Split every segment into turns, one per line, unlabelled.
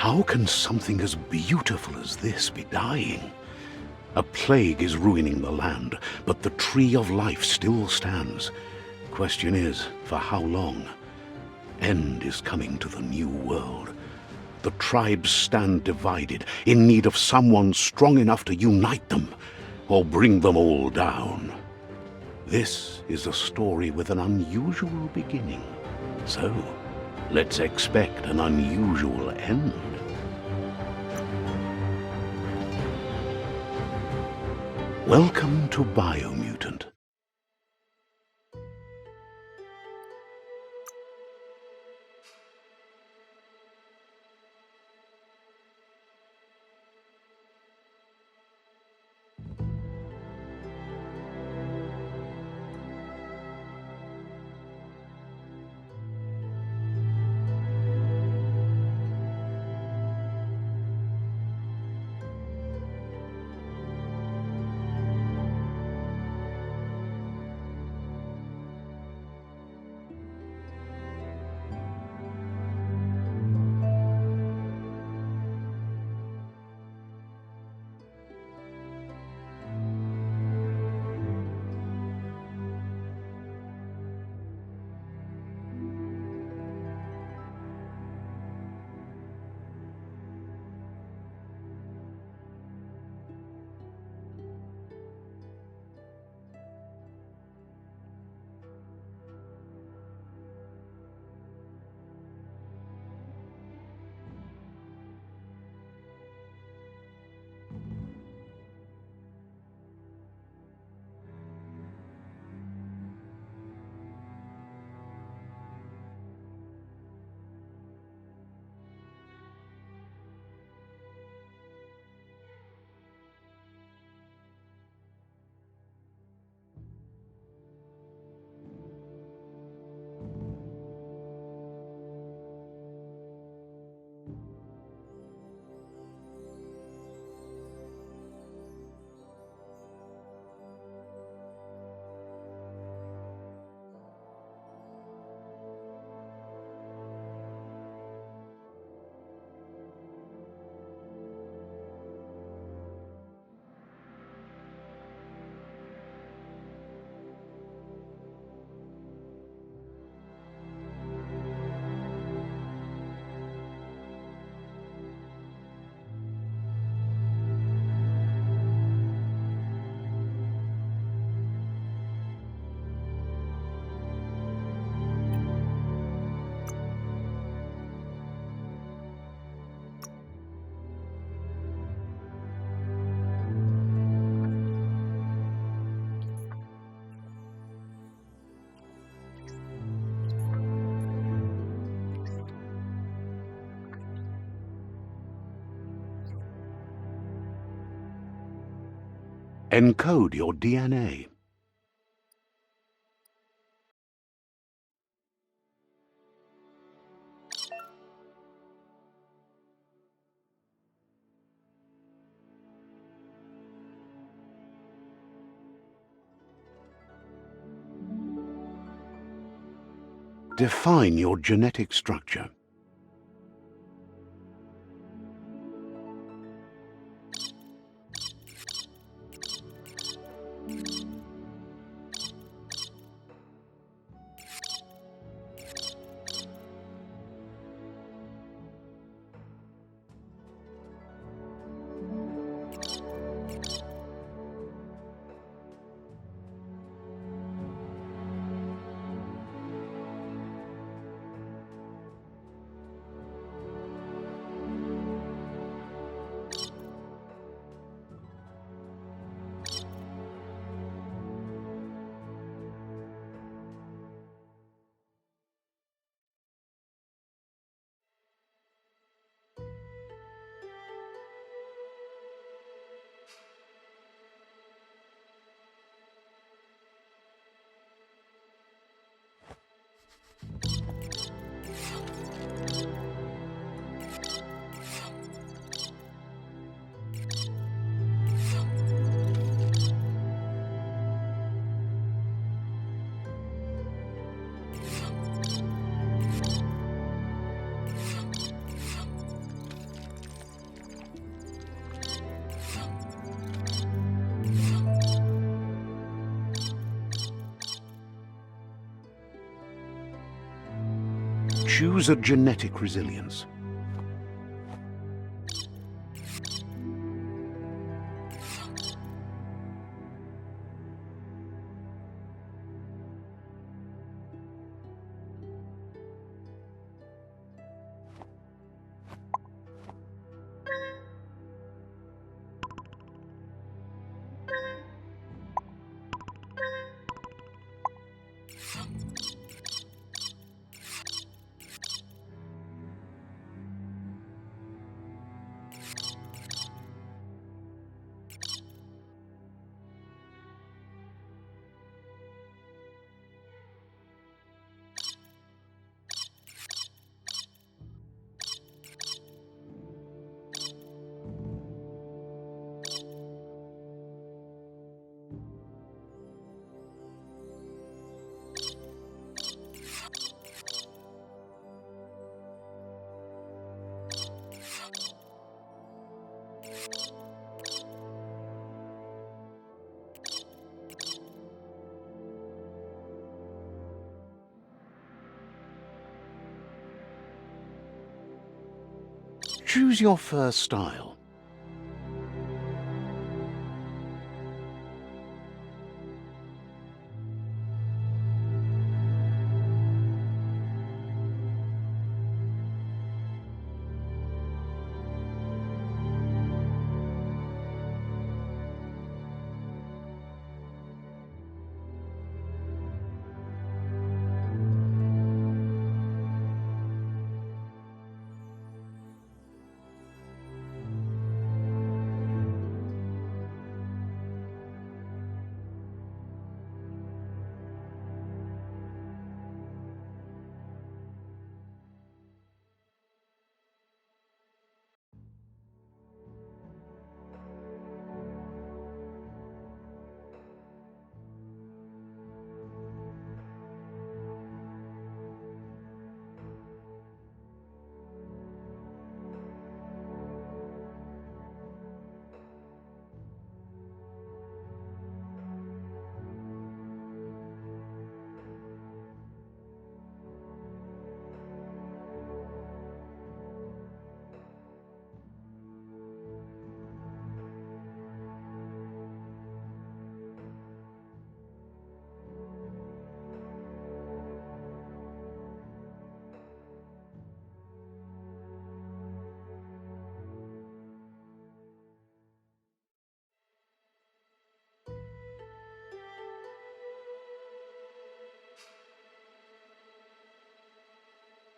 How can something as beautiful as this be dying? A plague is ruining the land, but the tree of life still stands. Question is, for how long? End is coming to the new world. The tribes stand divided, in need of someone strong enough to unite them, or bring them all down. This is a story with an unusual beginning. So, let's expect an unusual end. Welcome to Biomutant. Encode your DNA. Define your genetic structure. Choose a genetic resilience. Choose your fur style.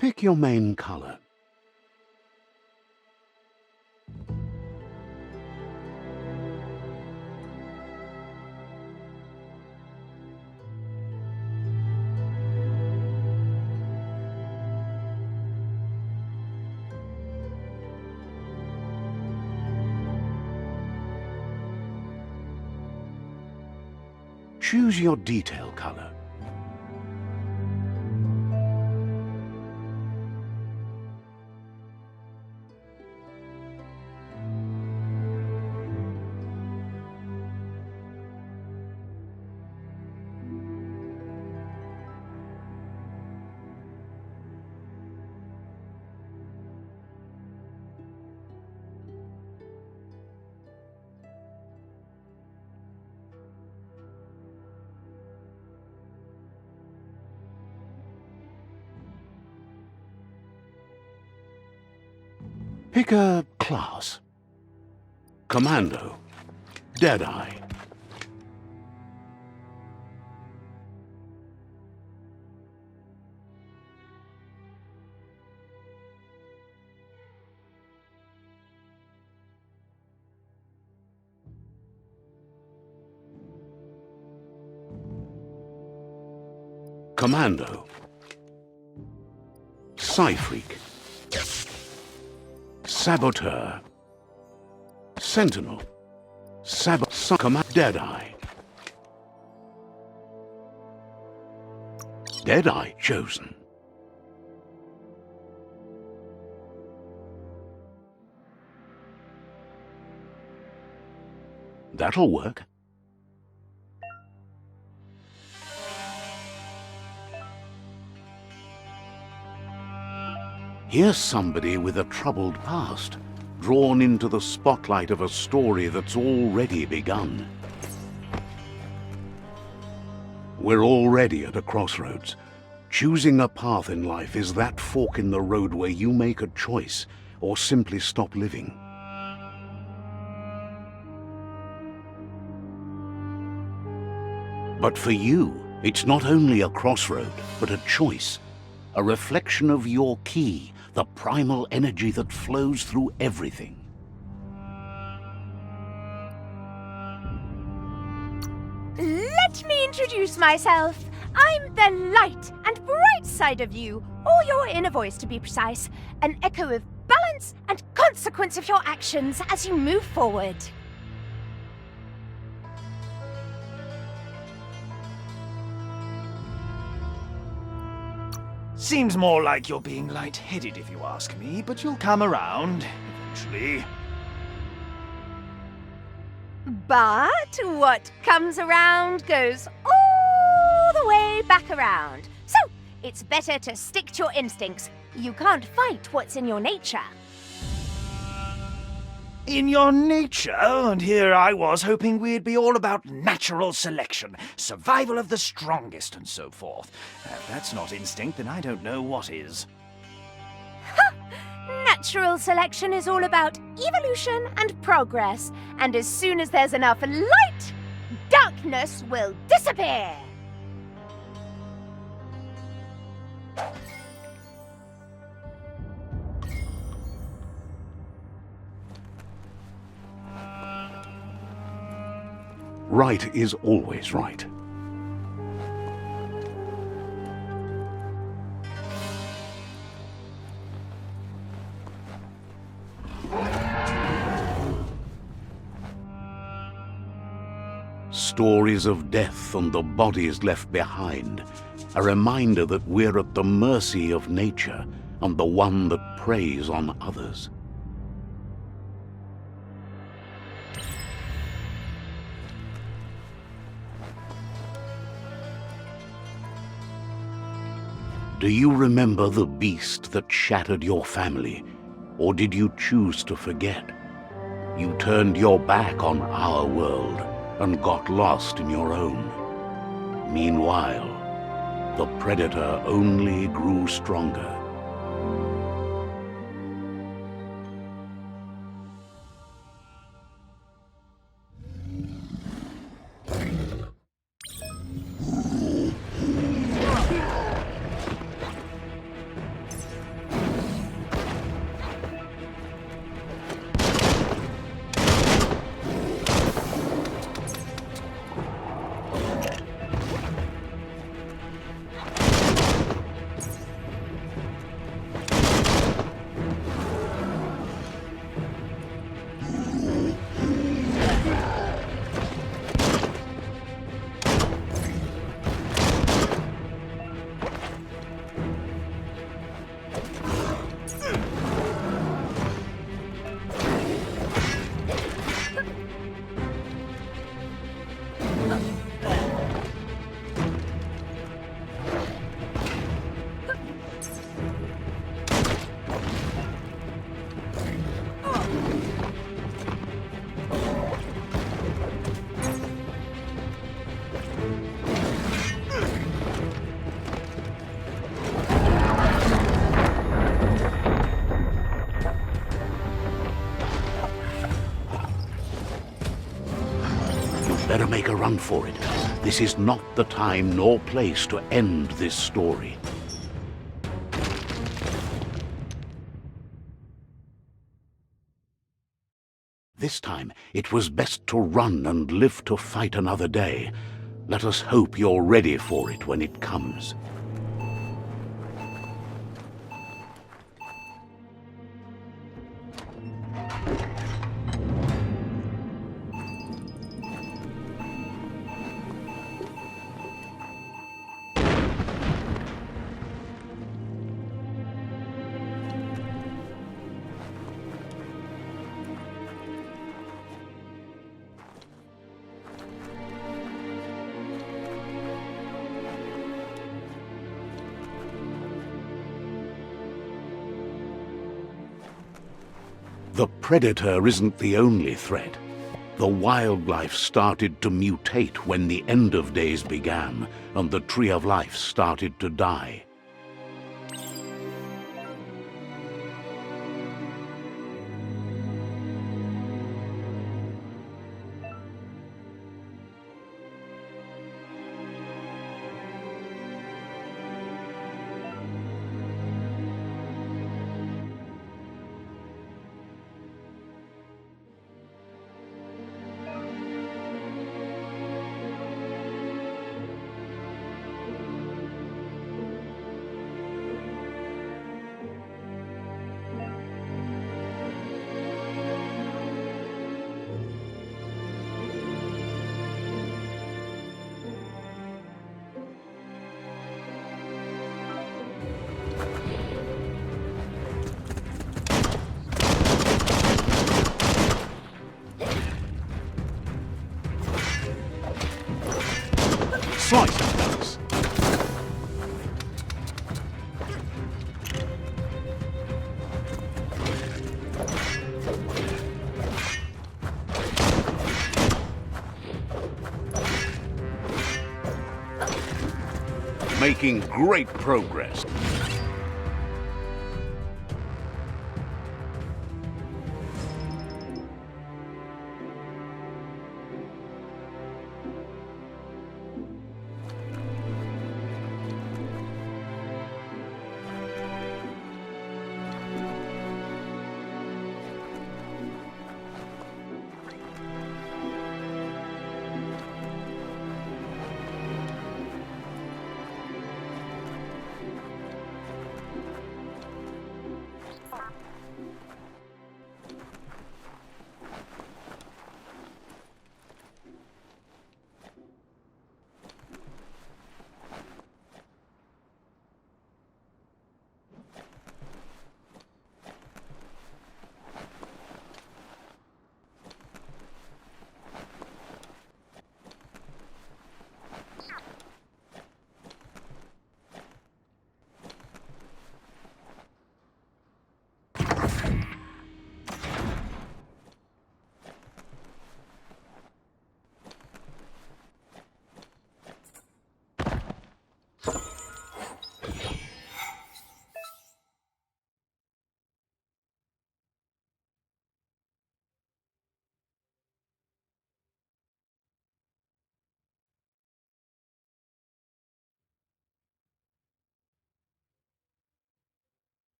Pick your main color. Choose your detail color. Pick a class. Commando. Deadeye. Commando. Psy-Freak. Saboteur. Sentinel. Deadeye. Deadeye chosen. That'll work. Here's somebody with a troubled past, drawn into the spotlight of a story that's already begun. We're already at a crossroads. Choosing a path in life is that fork in the road where you make a choice or simply stop living. But for you, it's not only a crossroad, but a choice. A reflection of your key, the primal energy that flows through everything.
Let me introduce myself. I'm the light and bright side of you, or your inner voice to be precise, an echo of balance and consequence of your actions as you move forward.
Seems more like you're being light-headed if you ask me, but you'll come around, eventually.
But what comes around goes all the way back around. So, it's better to stick to your instincts. You can't fight what's in your nature.
In your nature, and here I was hoping we'd be all about natural selection, survival of the strongest, and so forth. If that's not instinct, then I don't know what is.
Natural selection is all about evolution and progress, and as soon as there's enough light, darkness will disappear.
Right is always right. Stories of death and the bodies left behind, a reminder that we're at the mercy of nature and the one that preys on others. Do you remember the beast that shattered your family, or did you choose to forget? You turned your back on our world and got lost in your own. Meanwhile, the predator only grew stronger. Better make a run for it. This is not the time nor place to end this story. This time, it was best to run and live to fight another day. Let us hope you're ready for it when it comes. The predator isn't the only threat. The wildlife started to mutate when the end of days began, and the tree of life started to die. Slice and dice. Making great progress.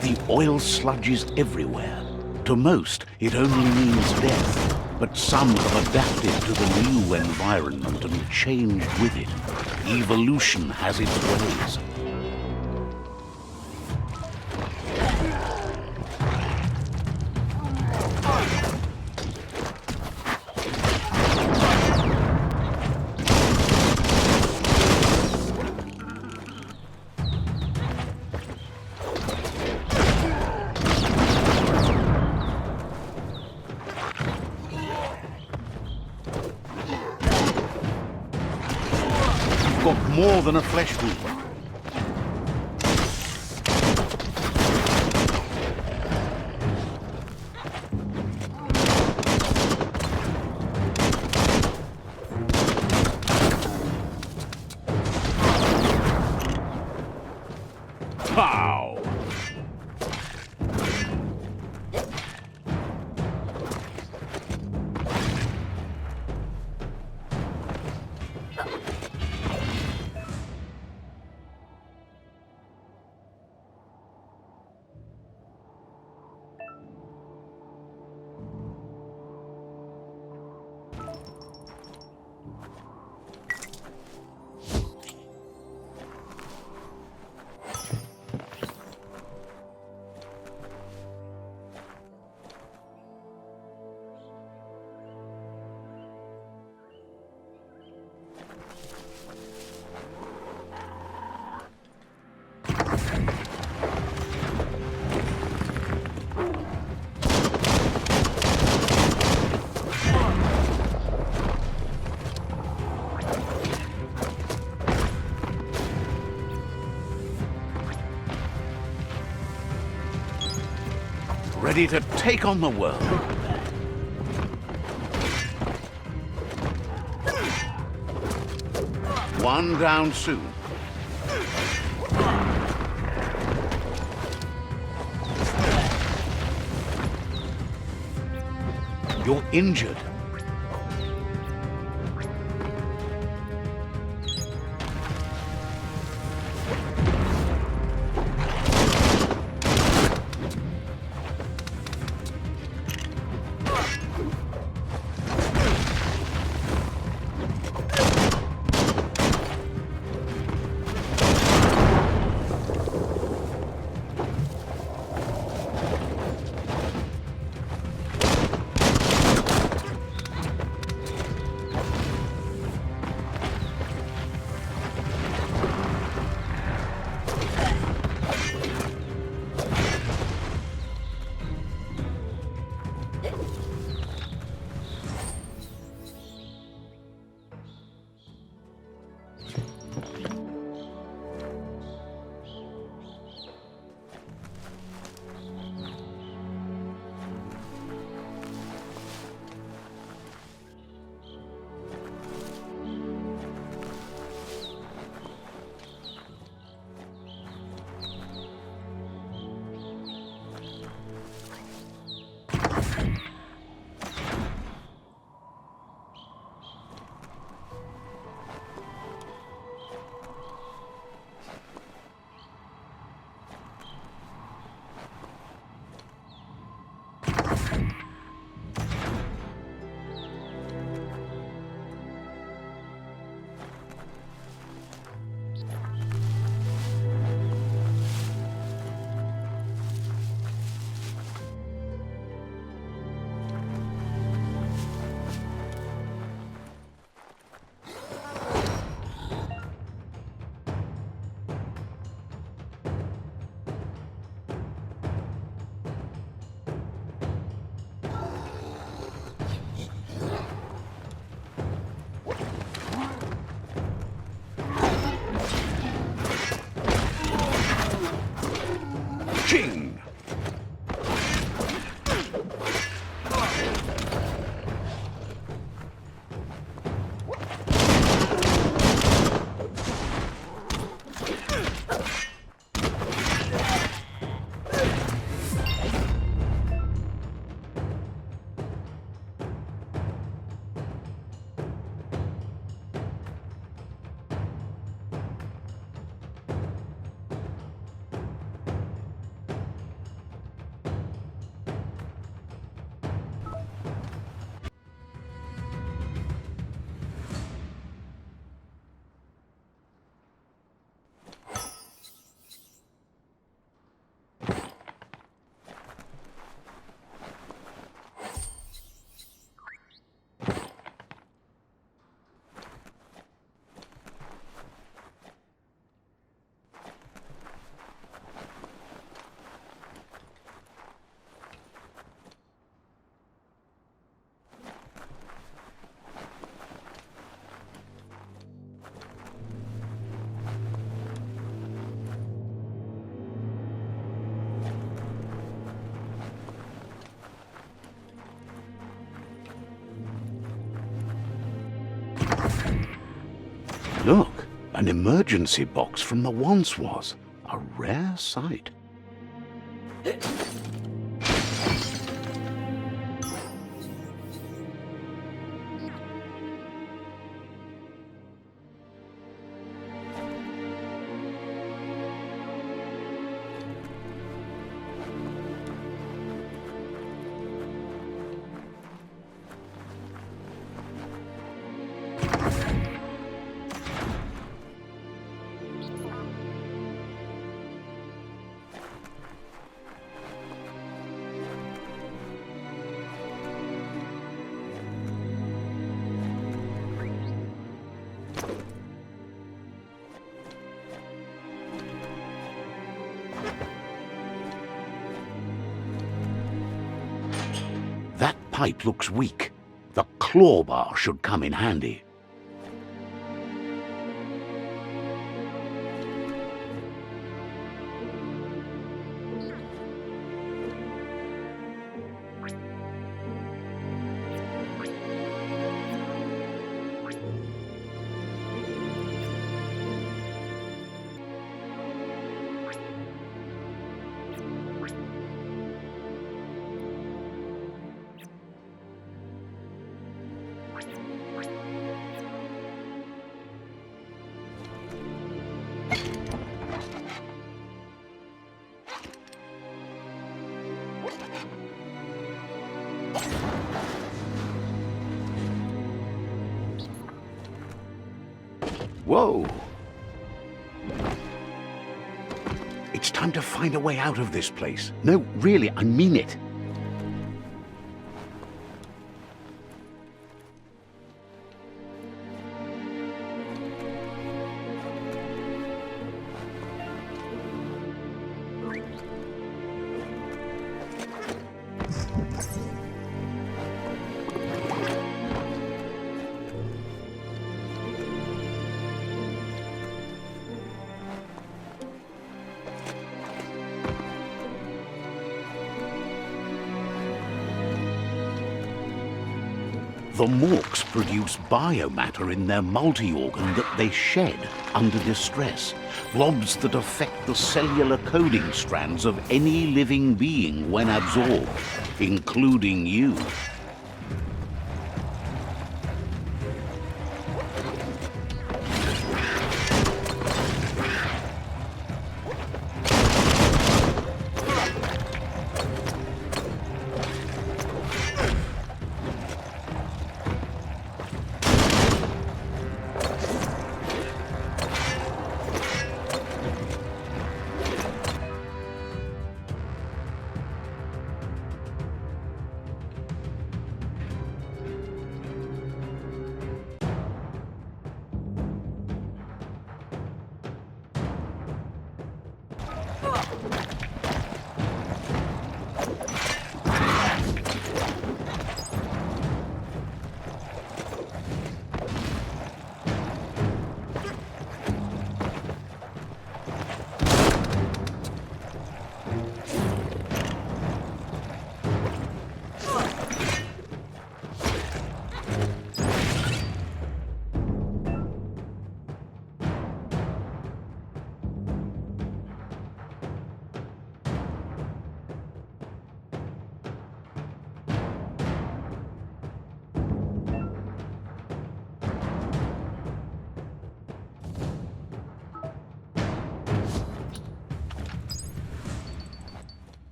The oil sludges everywhere. To most, it only means death. But some have adapted to the new environment and changed with it. Evolution has its ways. got more than a flesh wound. Pow! Ready to take on the world. One down soon. You're injured. An emergency box from the once was. A rare sight. That pipe looks weak. The claw bar should come in handy. Whoa! It's time to find a way out of this place. No, really, I mean it. The Morks produce biomatter in their multi-organ that they shed under distress. Blobs that affect the cellular coding strands of any living being when absorbed, including you.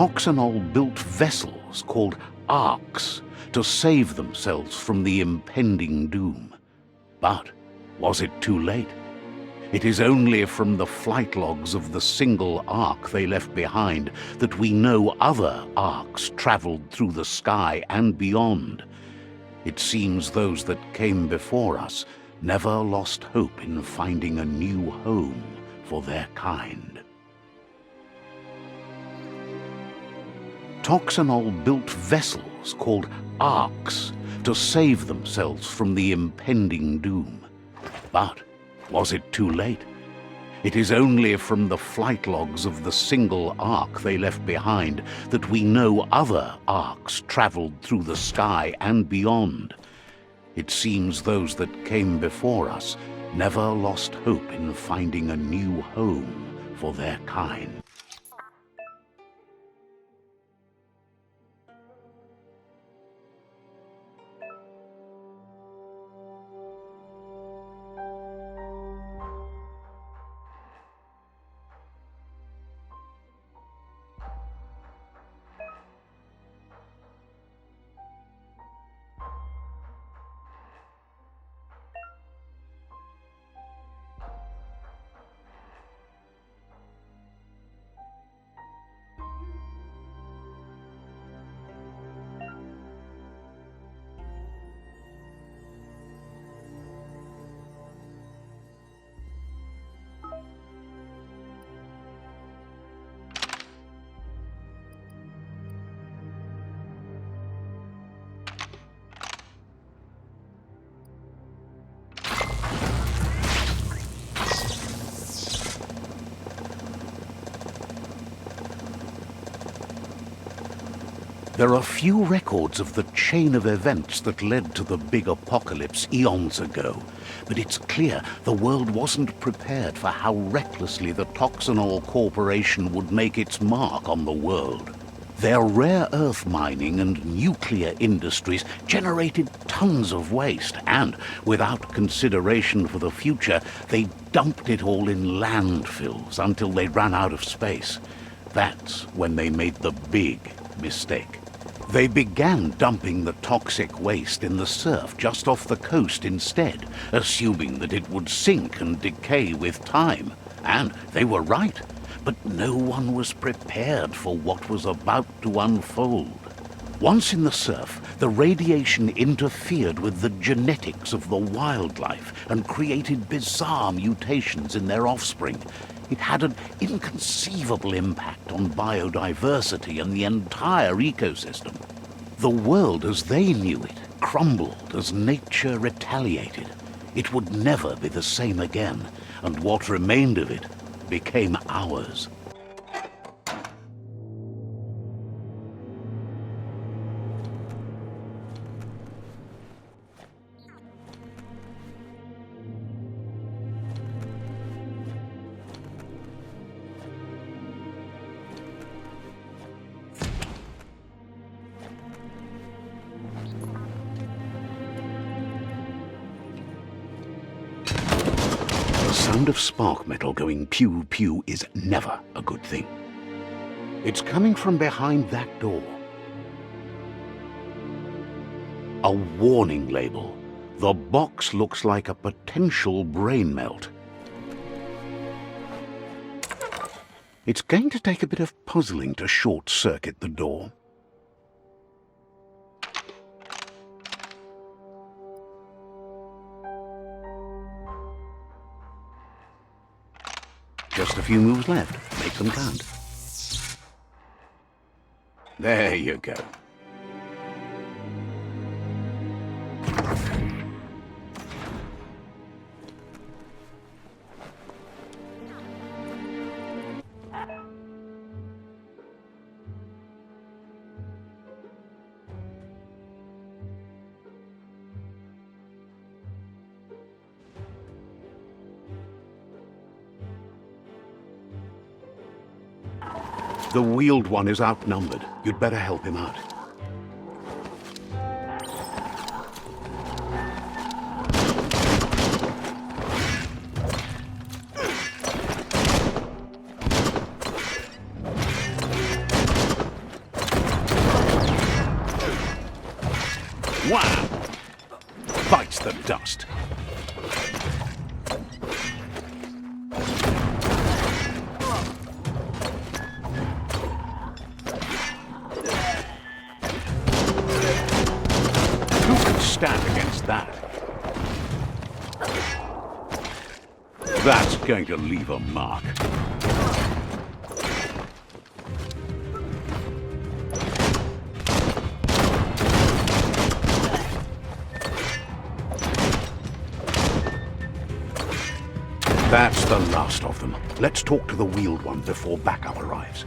Toxanol built vessels called arks to save themselves from the impending doom. But was it too late? It is only from the flight logs of the single ark they left behind that we know other arks traveled through the sky and beyond. It seems those that came before us never lost hope in finding a new home for their kind. Toxanol built vessels called arks to save themselves from the impending doom. But was it too late? It is only from the flight logs of the single ark they left behind that we know other arks traveled through the sky and beyond. It seems those that came before us never lost hope in finding a new home for their kind. There are few records of the chain of events that led to the big apocalypse eons ago, but it's clear the world wasn't prepared for how recklessly the Toxanol Corporation would make its mark on the world. Their rare earth mining and nuclear industries generated tons of waste, and, without consideration for the future, they dumped it all in landfills until they ran out of space. That's when they made the big mistake. They began dumping the toxic waste in the surf just off the coast instead, assuming that it would sink and decay with time. And they were right, but no one was prepared for what was about to unfold. Once in the surf, the radiation interfered with the genetics of the wildlife and created bizarre mutations in their offspring. It had an inconceivable impact on biodiversity and the entire ecosystem. The world as they knew it crumbled as nature retaliated. It would never be the same again, and what remained of it became ours. The sound of spark metal going pew-pew is never a good thing. It's coming from behind that door. A warning label. The box looks like a potential brain melt. It's going to take a bit of puzzling to short-circuit the door. Just a few moves left. Make them count. There you go. The wheeled one is outnumbered. You'd better help him out. Wham! Bites the dust. Who can stand against that? That's going to leave a mark. That's the last of them. Let's talk to the wheeled one before backup arrives.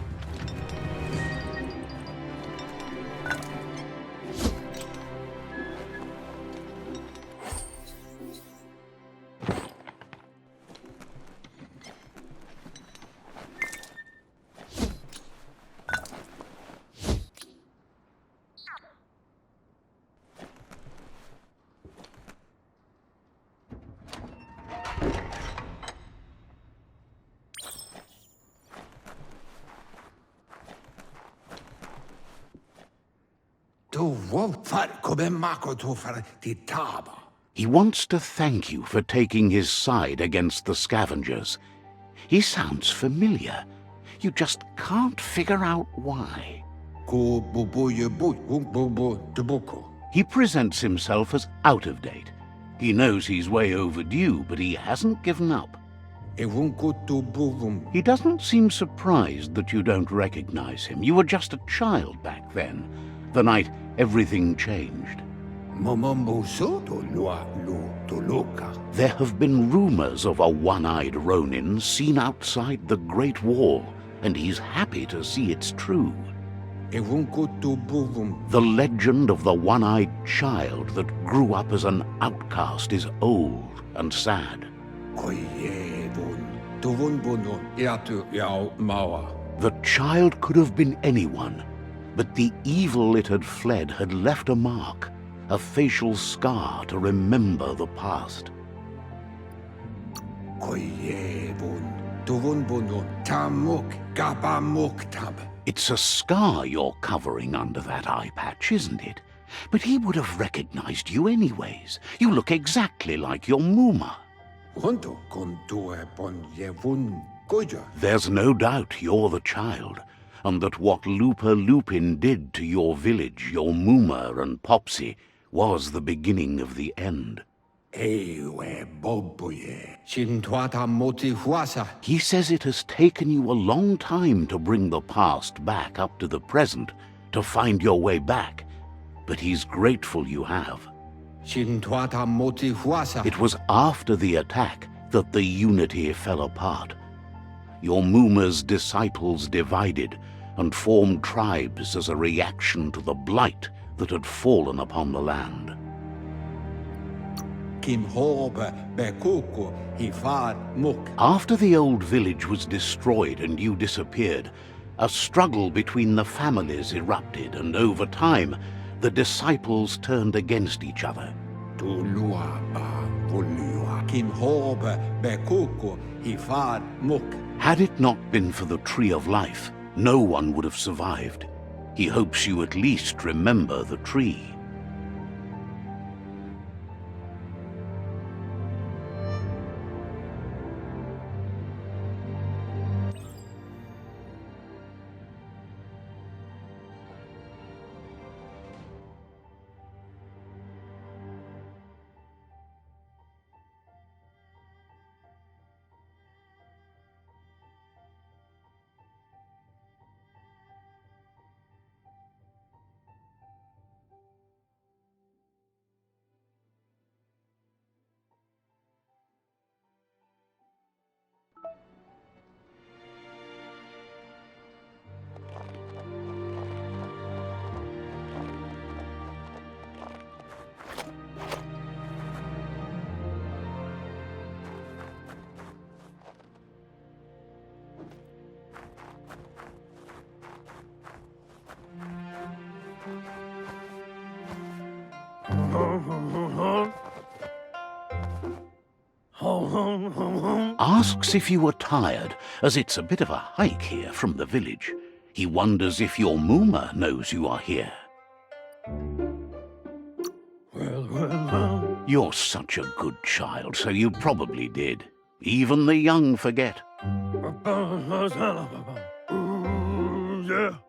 He wants to thank you for taking his side against the scavengers. He sounds familiar. You just can't figure out why. He presents himself as out of date. He knows he's way overdue, but he hasn't given up. He doesn't seem surprised that you don't recognize him. You were just a child back then, the night everything changed. There have been rumors of a one-eyed Ronin seen outside the Great Wall, and he's happy to see it's true. The legend of the one-eyed child that grew up as an outcast is old and sad. The child could have been anyone, but the evil it had fled had left a mark, a facial scar to remember the past. It's a scar you're covering under that eye patch, isn't it? But he would have recognized you anyways. You look exactly like your Muma. There's no doubt you're the child, and that what Lupa Lupin did to your village, your Muma and Popsy, was the beginning of the end. He says it has taken you a long time to bring the past back up to the present, to find your way back, but he's grateful you have. It was after the attack that the unity fell apart. Your Muma's disciples divided and formed tribes as a reaction to the blight that had fallen upon the land. After the old village was destroyed and you disappeared, a struggle between the families erupted, and over time, the disciples turned against each other. Had it not been for the Tree of Life, no one would have survived. He hopes you at least remember the tree. Asks if you were tired, as it's a bit of a hike here from the village. He wonders if your Muma knows you are here. You're such a good child, so you probably did. Even the young forget.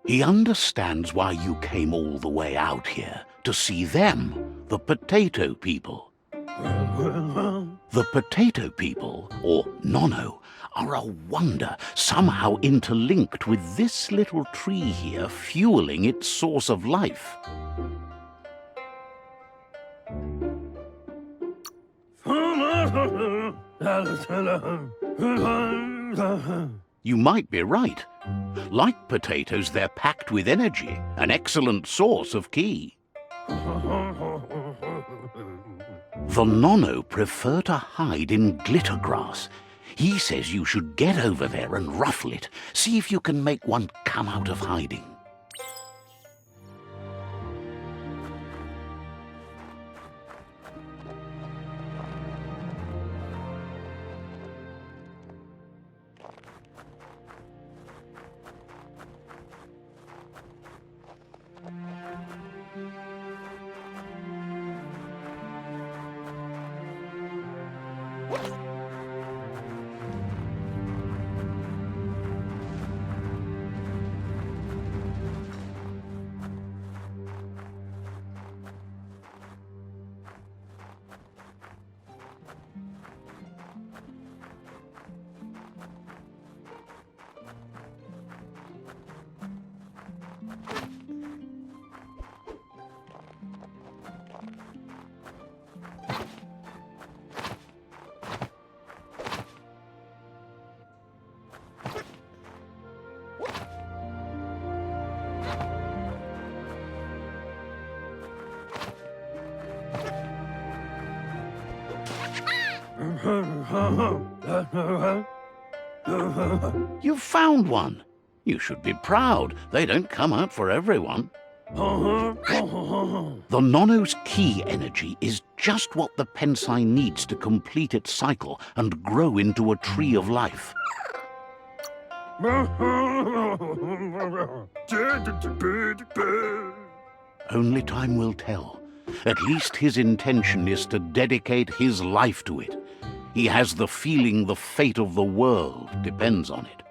He understands why you came all the way out here, to see them, the potato people. The potato people, or Nono, are a wonder, somehow interlinked with this little tree here, fueling its source of life. You might be right. Like potatoes, they're packed with energy, an excellent source of ki. The Nono prefer to hide in glitter grass. He says you should get over there and ruffle it. See if you can make one come out of hiding. You've found one. You should be proud. They don't come out for everyone. The Nono's ki energy is just what the Pensai needs to complete its cycle and grow into a tree of life. Only time will tell. At least his intention is to dedicate his life to it. He has the feeling the fate of the world depends on it.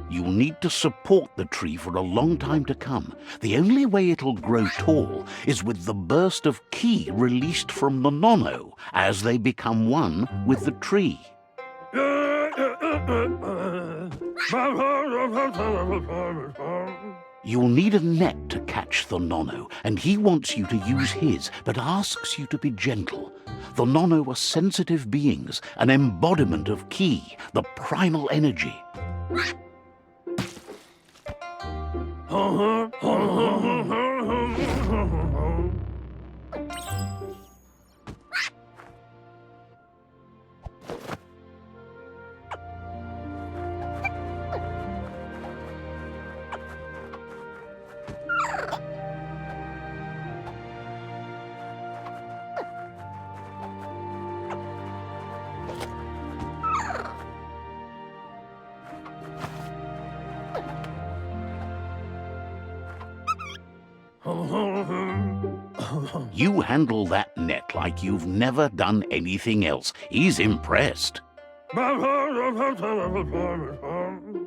You'll need to support the tree for a long time to come. The only way it'll grow tall is with the burst of ki released from the Nono as they become one with the tree. You'll need a net to catch the Nono, and he wants you to use his, but asks you to be gentle. The Nono are sensitive beings, an embodiment of ki, the primal energy. You handle that net like you've never done anything else. He's impressed.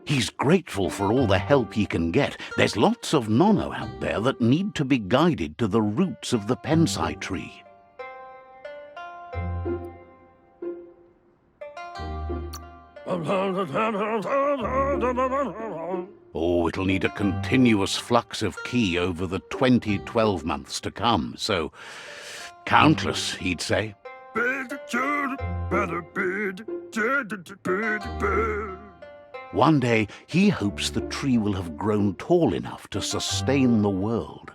He's grateful for all the help he can get. There's lots of Nono out there that need to be guided to the roots of the Pensai tree. Oh, it'll need a continuous flux of ki over the 12 months to come, so countless, he'd say. One day, he hopes the tree will have grown tall enough to sustain the world.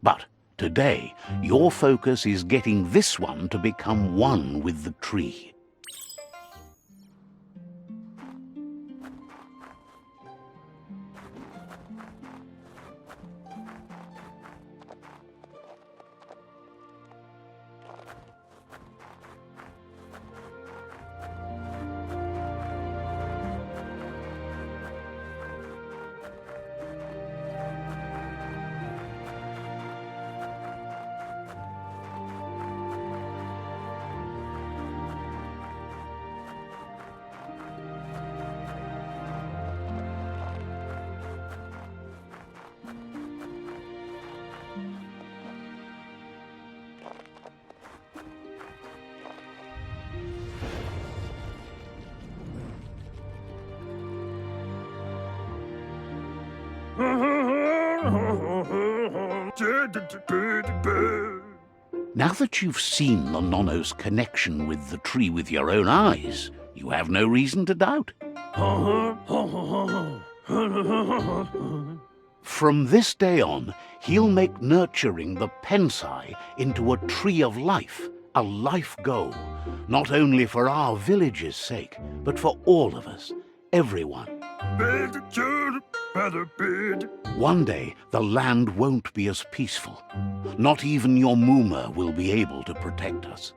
But today, your focus is getting this one to become one with the tree. Now that you've seen the Nonno's connection with the tree with your own eyes, you have no reason to doubt. From this day on, he'll make nurturing the Pensai into a tree of life, a life goal, not only for our village's sake, but for all of us, everyone. One day, the land won't be as peaceful. Not even your Mooma will be able to protect us.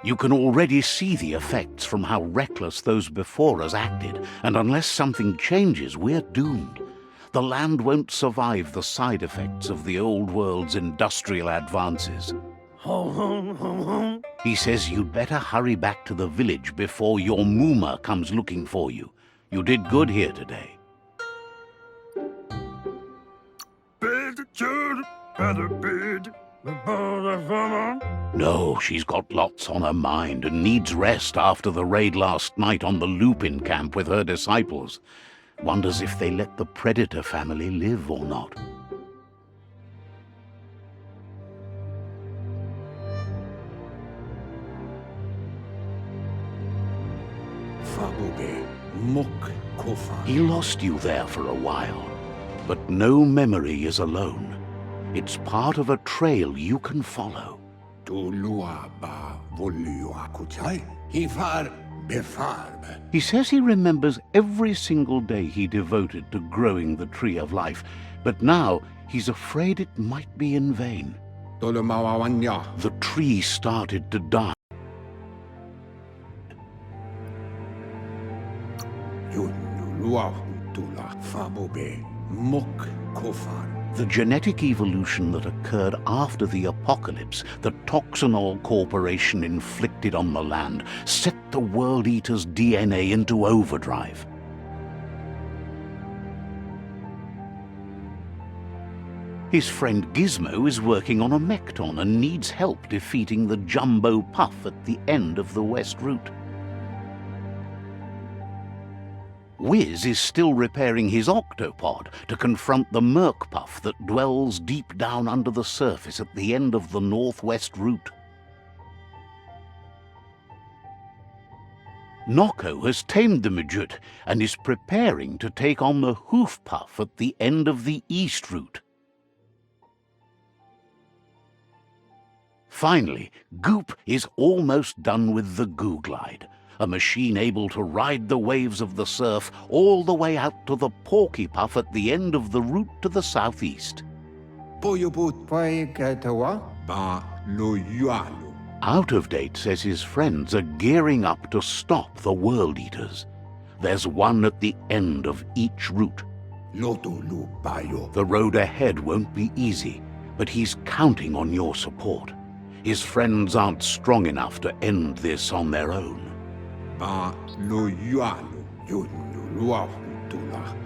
You can already see the effects from how reckless those before us acted, and unless something changes, we're doomed. The land won't survive the side effects of the old world's industrial advances. He says you'd better hurry back to the village before your Mooma comes looking for you. You did good here today. No, she's got lots on her mind and needs rest after the raid last night on the Lupin camp with her disciples. Wonders if they let the Predator family live or not. He lost you there for a while, but no memory is alone. It's part of a trail you can follow. He says he remembers every single day he devoted to growing the Tree of Life, but now he's afraid it might be in vain. The tree started to die. The genetic evolution that occurred after the apocalypse that Toxanol Corporation inflicted on the land set the World Eater's DNA into overdrive. His friend Gizmo is working on a Mekton and needs help defeating the Jumbo Puff at the end of the West Route. Wiz is still repairing his octopod to confront the Merc Puff that dwells deep down under the surface at the end of the Northwest Route. Noko has tamed the Majut and is preparing to take on the Hoof Puff at the end of the East Route. Finally, Goop is almost done with the Goo Glide, a machine able to ride the waves of the surf all the way out to the Porky Puff at the end of the route to the southeast. Out of Date says his friends are gearing up to stop the World Eaters. There's one at the end of each route. The road ahead won't be easy, but he's counting on your support. His friends aren't strong enough to end this on their own.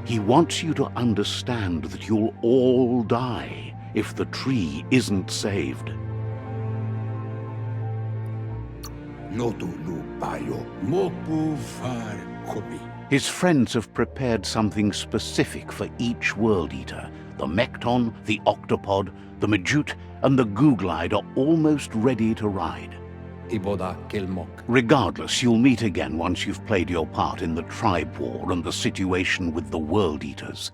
He wants you to understand that you'll all die if the tree isn't saved. His friends have prepared something specific for each World Eater. The Mekton, the Octopod, the Majut, and the Goo Glide are almost ready to ride. Regardless, you'll meet again once you've played your part in the tribe war and the situation with the World Eaters.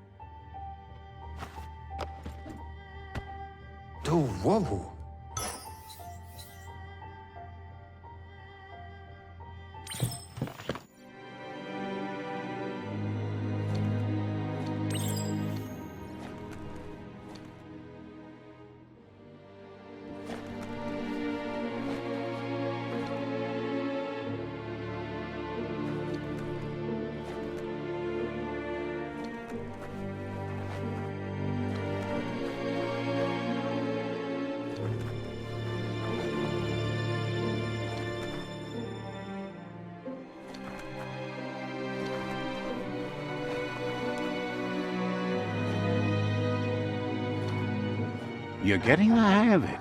You're getting the hang of it.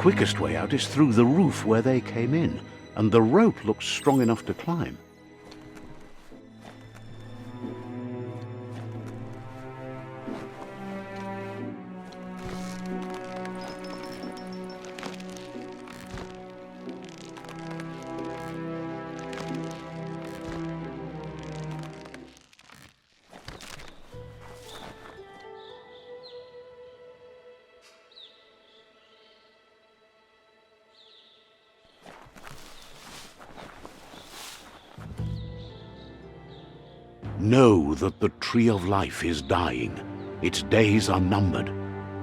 quickest way out is through the roof where they came in, and the rope looks strong enough to climb. Know that the Tree of Life is dying. Its days are numbered.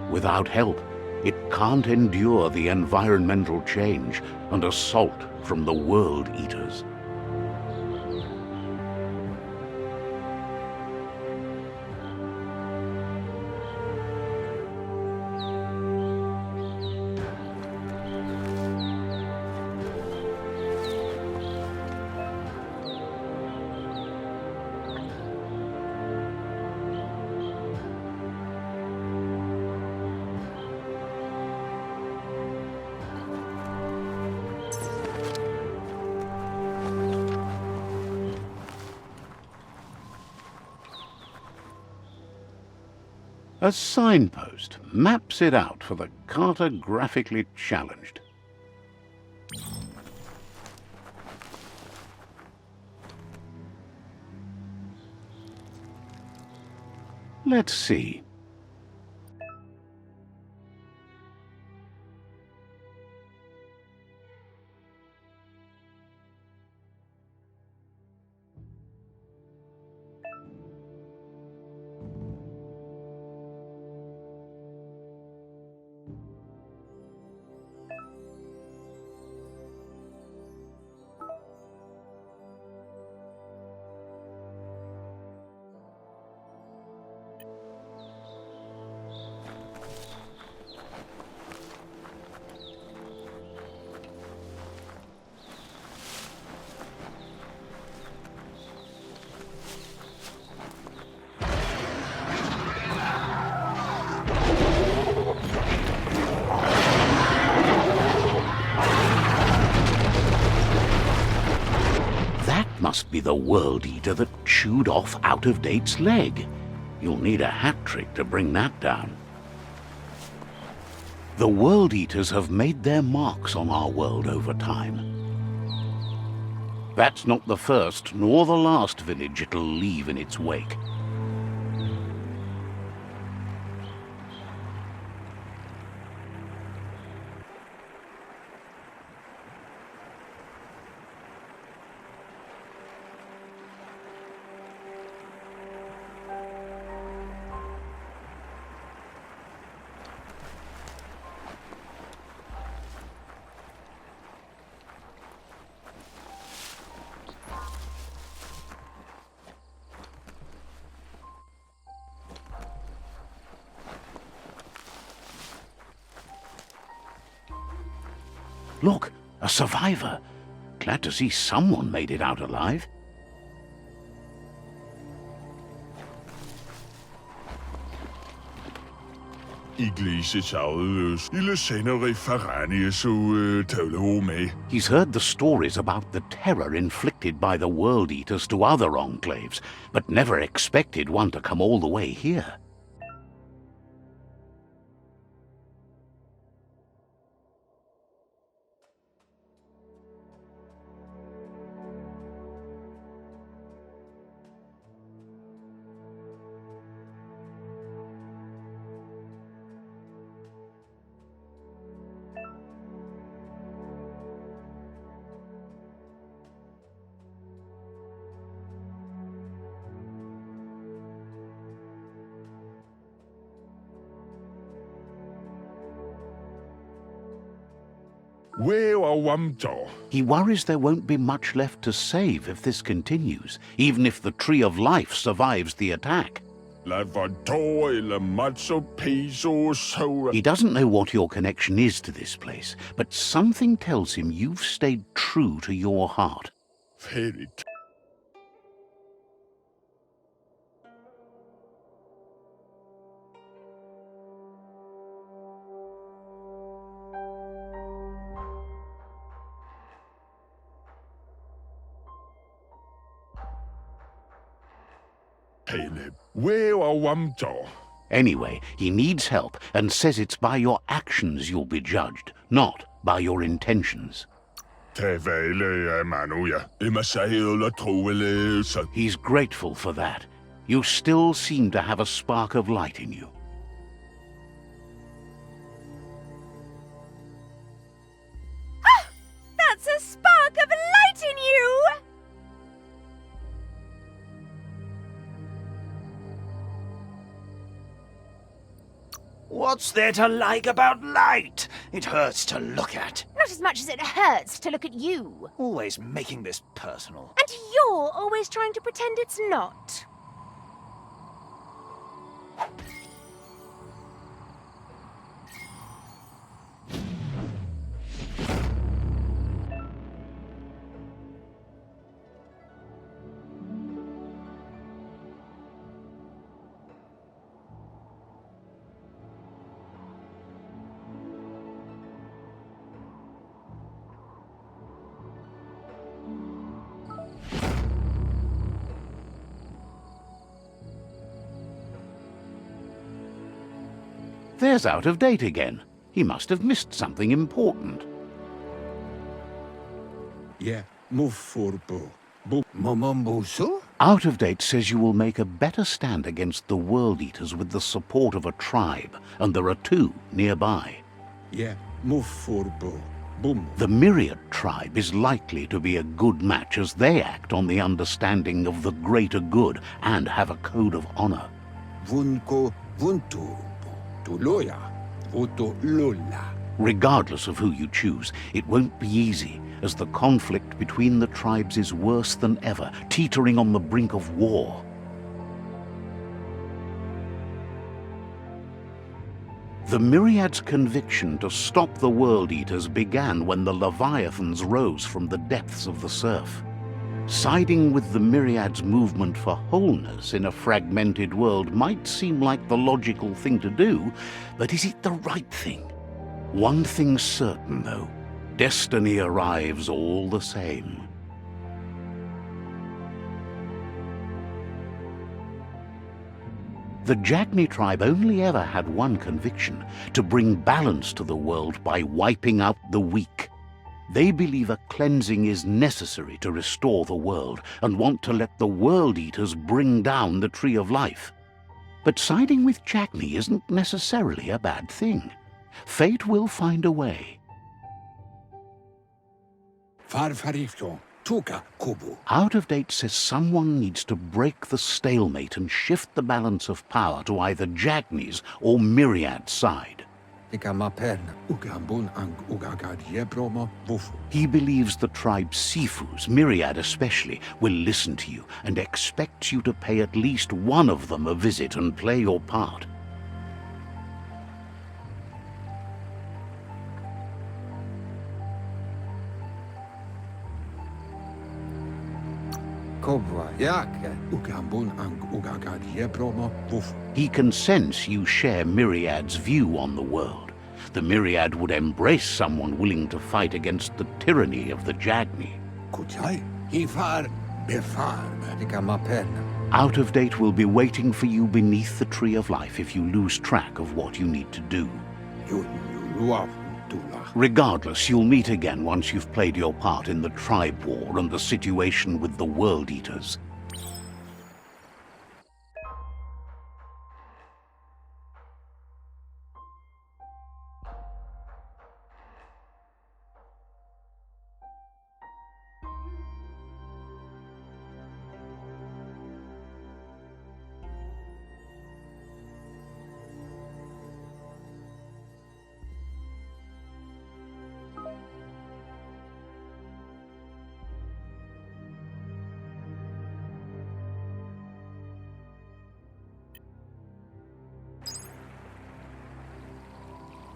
Without help, it can't endure the environmental change and assault from the World Eaters. A signpost maps it out for the cartographically challenged. Let's see. Must be the World Eater that chewed off Out-of-Date's leg. You'll need a hat trick to bring that down. The World Eaters have made their marks on our world over time. That's not the first nor the last village it'll leave in its wake. Look, a survivor. Glad to see someone made it out alive. He's heard the stories about the terror inflicted by the World Eaters to other enclaves, but never expected one to come all the way here. He worries there won't be much left to save if this continues, even if the Tree of Life survives the attack. He doesn't know what your connection is to this place, but something tells him you've stayed true to your heart.
Pele, where are Wamto?
Anyway, he needs help and says it's by your actions you'll be judged, not by your intentions.
Tevele Manuya, Imasail Trowele.
He's grateful for that. You still seem to have a spark of light in you.
That's a spark of light in you!
What's there to like about light? It hurts to look at.
Not as much as it hurts to look at you.
Always making this personal.
And you're always trying to pretend it's not.
There's Out of Date again. He must have missed something important.
Yeah, move for bo. Momomboso?
Out of Date says you will make a better stand against the World Eaters with the support of a tribe, and there are two nearby.
Yeah, move for bo. Boom.
The Myriad tribe is likely to be a good match as they act on the understanding of the greater good and have a code of honor.
Vunko vunturbo. Tuloya. Voto lola.
Regardless of who you choose, it won't be easy, as the conflict between the tribes is worse than ever, teetering on the brink of war. The Myriad's conviction to stop the World Eaters began when the Leviathans rose from the depths of the surf. Siding with the Myriad's movement for wholeness in a fragmented world might seem like the logical thing to do, but is it the right thing? One thing's certain, though. Destiny arrives all the same. The Jagni tribe only ever had one conviction: to bring balance to the world by wiping out the weak. They believe a cleansing is necessary to restore the world and want to let the World Eaters bring down the Tree of Life. But siding with Jagni isn't necessarily a bad thing. Fate will find a way.
Farfarifto. Tuka kubu.
Out of Date says someone needs to break the stalemate and shift the balance of power to either Jagni's or Myriad's side.
Ikamaperna. Ugambun ang ugagad yebromo bufu.
He believes the tribe's Sifus, Myriad especially, will listen to you and expects you to pay at least one of them a visit and play your part.
Kobwa yake. Ugambun ang ugagad yebromo bufu.
He can sense you share Myriad's view on the world. The Myriad would embrace someone willing to fight against the tyranny of the Jagni.
Kuchai. Hifar. Befar. Ikamaperna.
Out of Date will be waiting for you beneath the Tree of Life if you lose track of what you need to do.
Yuluaf. Tula.
Regardless, you'll meet again once you've played your part in the tribe war and the situation with the World Eaters.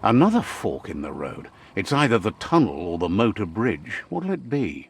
Another fork in the road. It's either the tunnel or the motor bridge. What'll it be?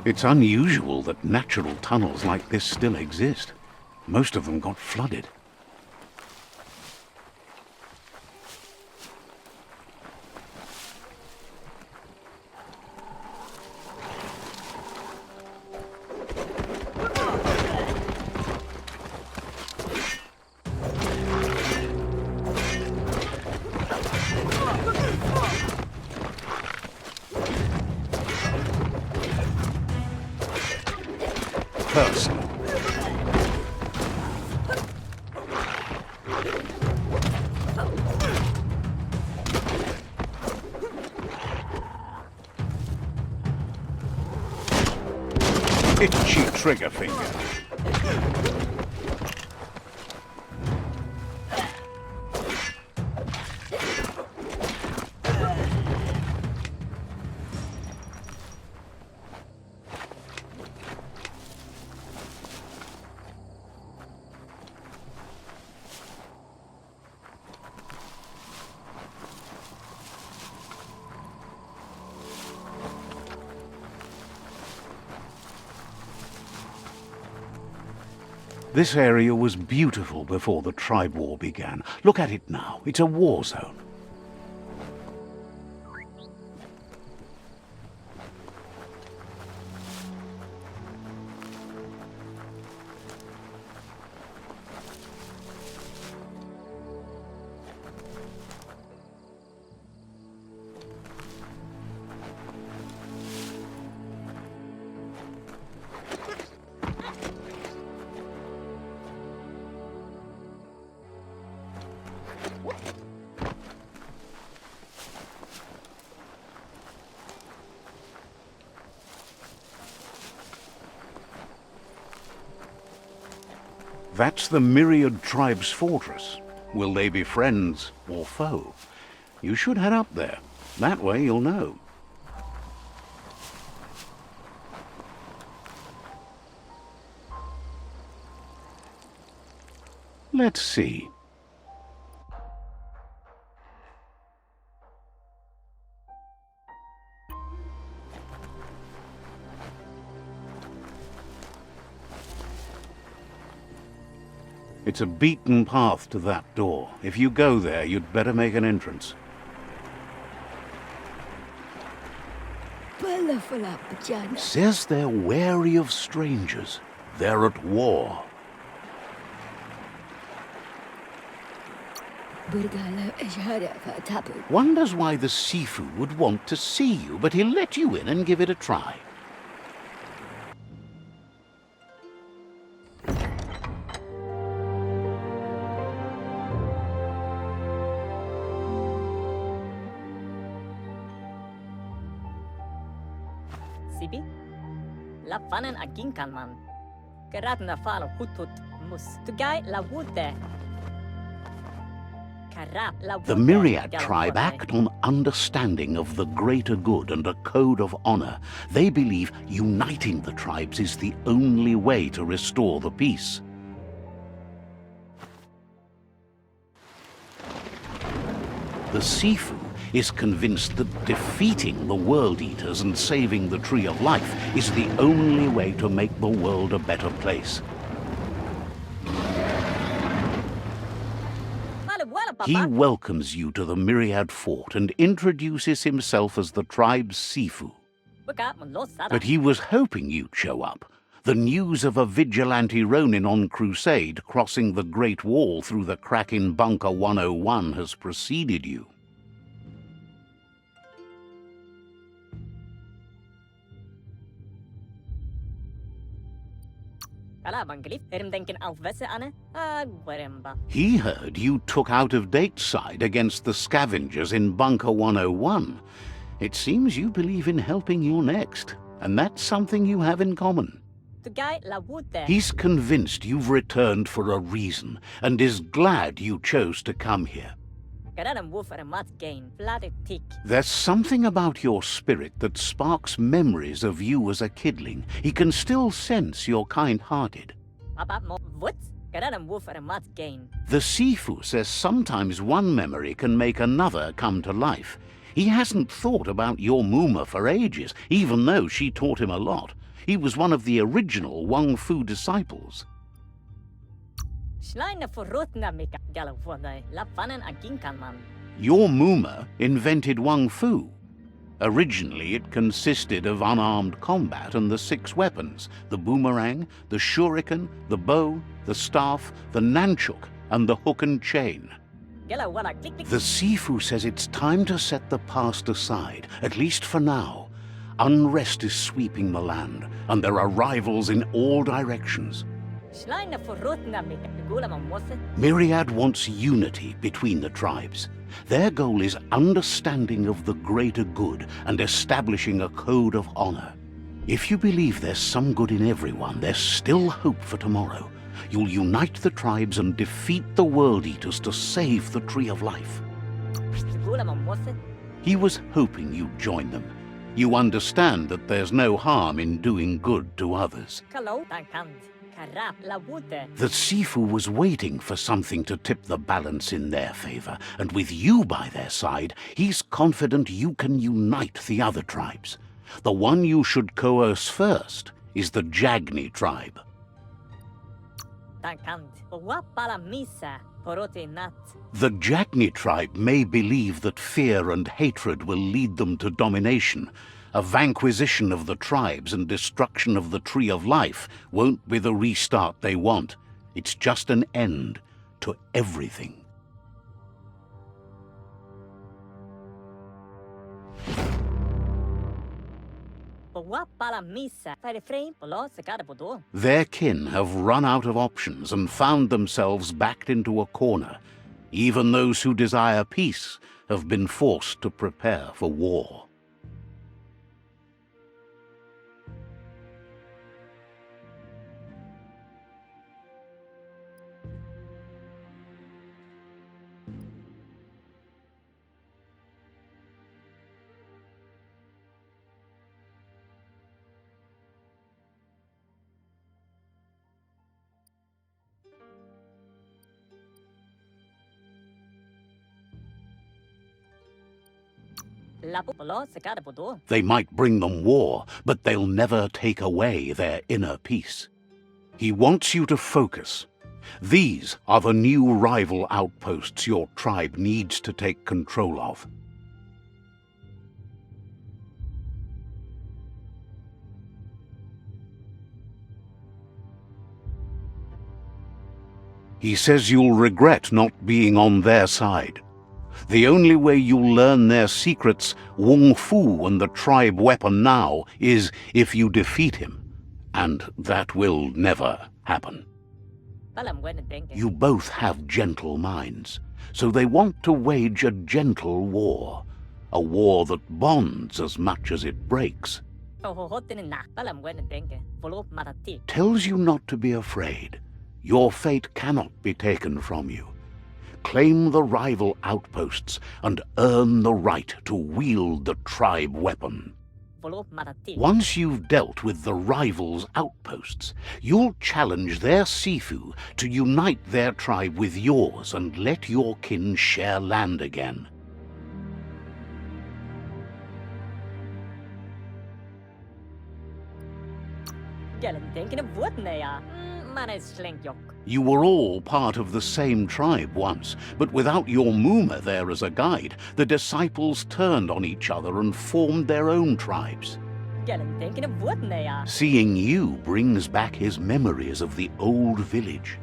It's unusual that natural tunnels like this still exist. Most of them got flooded. Person. Itchy trigger finger. This area was beautiful before the tribe war began. Look at it now. It's a war zone. That's the Myriad Tribe's fortress. Will they be friends or foe? You should head up there. That way you'll know. Let's see. It's a beaten path to that door. If you go there, you'd better make an entrance. Says they're wary of strangers. They're at war. Wonders why the Sifu would want to see you, but he'll let you in and give it a try.
Sibi? Lafanen aginkan man. Geratna falo hutut mus. Tugai la wute.
The Myriad tribe act on understanding of the greater good and a code of honor. They believe uniting the tribes is the only way to restore the peace. The Sifu is convinced that defeating the World Eaters and saving the Tree of Life is the only way to make the world a better place. He welcomes you to the Myriad Fort and introduces himself as the tribe's Sifu. But he was hoping you'd show up. The news of a vigilante Ronin on crusade crossing the Great Wall through the crack in Bunker 101 has preceded you. He heard you took out-of-date side against the scavengers in Bunker 101. It seems you believe in helping your next, and that's something you have in common. He's convinced you've returned for a reason, and is glad you chose to come here. There's something about your spirit that sparks memories of you as a kidling. He can still sense you're kind-hearted. The Sifu says sometimes one memory can make another come to life. He hasn't thought about your Muma for ages, even though she taught him a lot. He was one of the original Wang Fu disciples.
Schleine verrotna mika galavoda la fanen aginkan man.
Your Muma invented Wang Fu. Originally, it consisted of unarmed combat and the 6 weapons: the boomerang, the shuriken, the bow, the staff, the nunchuk, and the hook and chain.
Gala wala click click.
The Sifu says it's time to set the past aside, at least for now. Unrest is sweeping the land, and there are rivals in all directions.
Schleine verrotna mika gula mamose.
Myriad wants unity between the tribes. Their goal is understanding of the greater good and establishing a code of honor. If you believe there's some good in everyone, there's still hope for tomorrow. You'll unite the tribes and defeat the World Eaters to save the Tree of Life.
Gula mamose.
He was hoping you'd join them. You understand that there's no harm in doing good to others.
Kalau tankand. Karap la wute.
The Sifu was waiting for something to tip the balance in their favor, and with you by their side, he's confident you can unite the other tribes. The one you should coerce first is the Jagni tribe.
Tankand. Wa pala misa. Porote nat.
The Jagni tribe may believe that fear and hatred will lead them to domination. A vanquisition of the tribes and destruction of the Tree of Life won't be the restart they want. It's just an end to everything.
Wa pala misa. Fare frame polo sekada bodo.
Their kin have run out of options and found themselves backed into a corner. Even those who desire peace have been forced to prepare for war.
La polo sekada bodo.
They might bring them war, but they'll never take away their inner peace. He wants you to focus. These are the new rival outposts your tribe needs to take control of. He says you'll regret not being on their side. The only way you'll learn their secrets, Wung Fu and the tribe weapon now, is if you defeat him. And that will never happen.
Palam wen denke.
You both have gentle minds, so they want to wage a gentle war. A war that bonds as much as it breaks.
Hohotin na. Palam wen denke. Polo matati.
Tells you not to be afraid. Your fate cannot be taken from you. Claim the rival outposts and earn the right to wield the tribe weapon.
Polo matati.
Once you've dealt with the rivals' outposts, you'll challenge their Sifu to unite their tribe with yours and let your kin share land again.
Galen denke na woord na ya. Man is slinkjok.
You were all part of the same tribe once, but without your Muma there as a guide, the disciples turned on each other and formed their own tribes.
Galen denke na woord na ya.
Seeing you brings back his memories of the old village.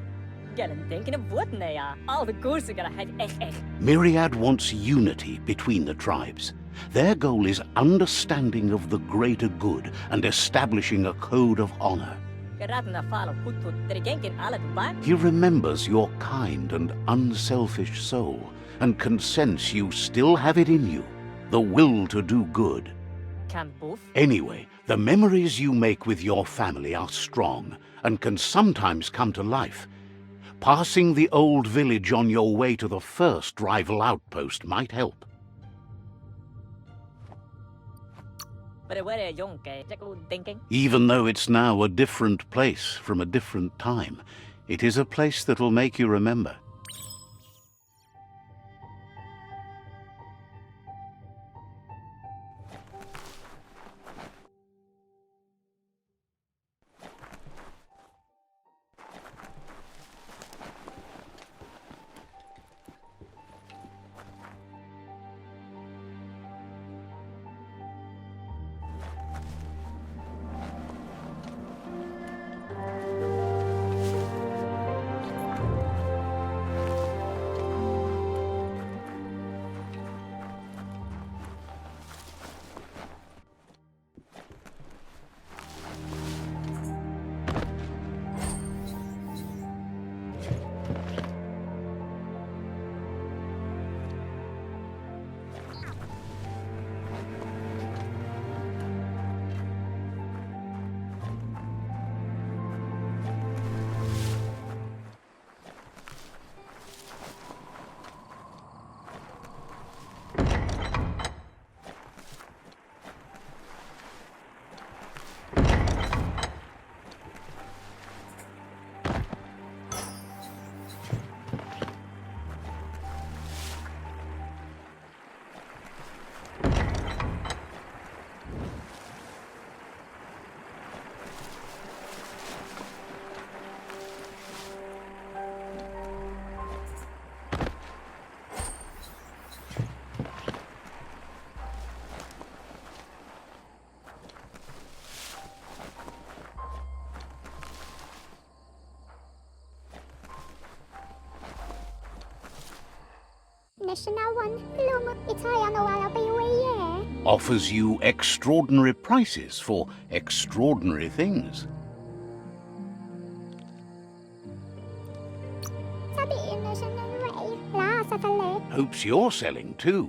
Galen denke na woord na ya. Al de koersen gaan hij echt.
Myriad wants unity between the tribes. Their goal is understanding of the greater good and establishing a code of honor.
Geraad na falen goed tot tergenken alle dubai.
He remembers your kind and unselfish soul and can sense you still have it in you, the will to do good.
Kan boef.
Anyway, the memories you make with your family are strong and can sometimes come to life. Passing the old village on your way to the first rival outpost might help.
But where jonke, jackal thinking.
Even though it's now a different place from a different time, it is a place that'll make you remember. Offers you extraordinary prices for extraordinary things. Hopes you're selling too.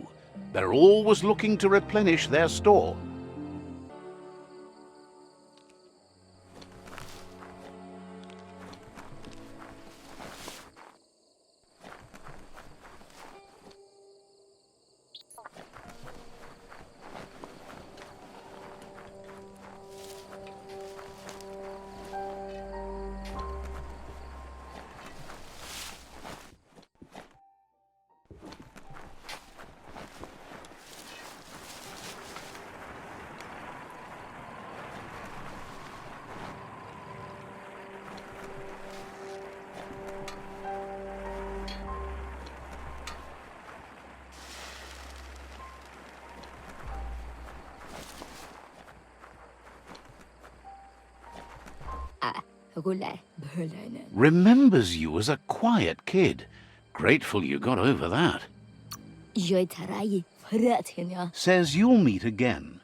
They're always looking to replenish their store. Remembers you as a quiet kid. Grateful you got over that. Says you'll meet again.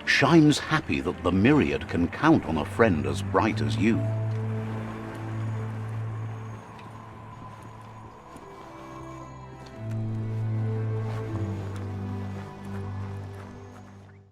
Shines happy that the Myriad can count on a friend as bright as you.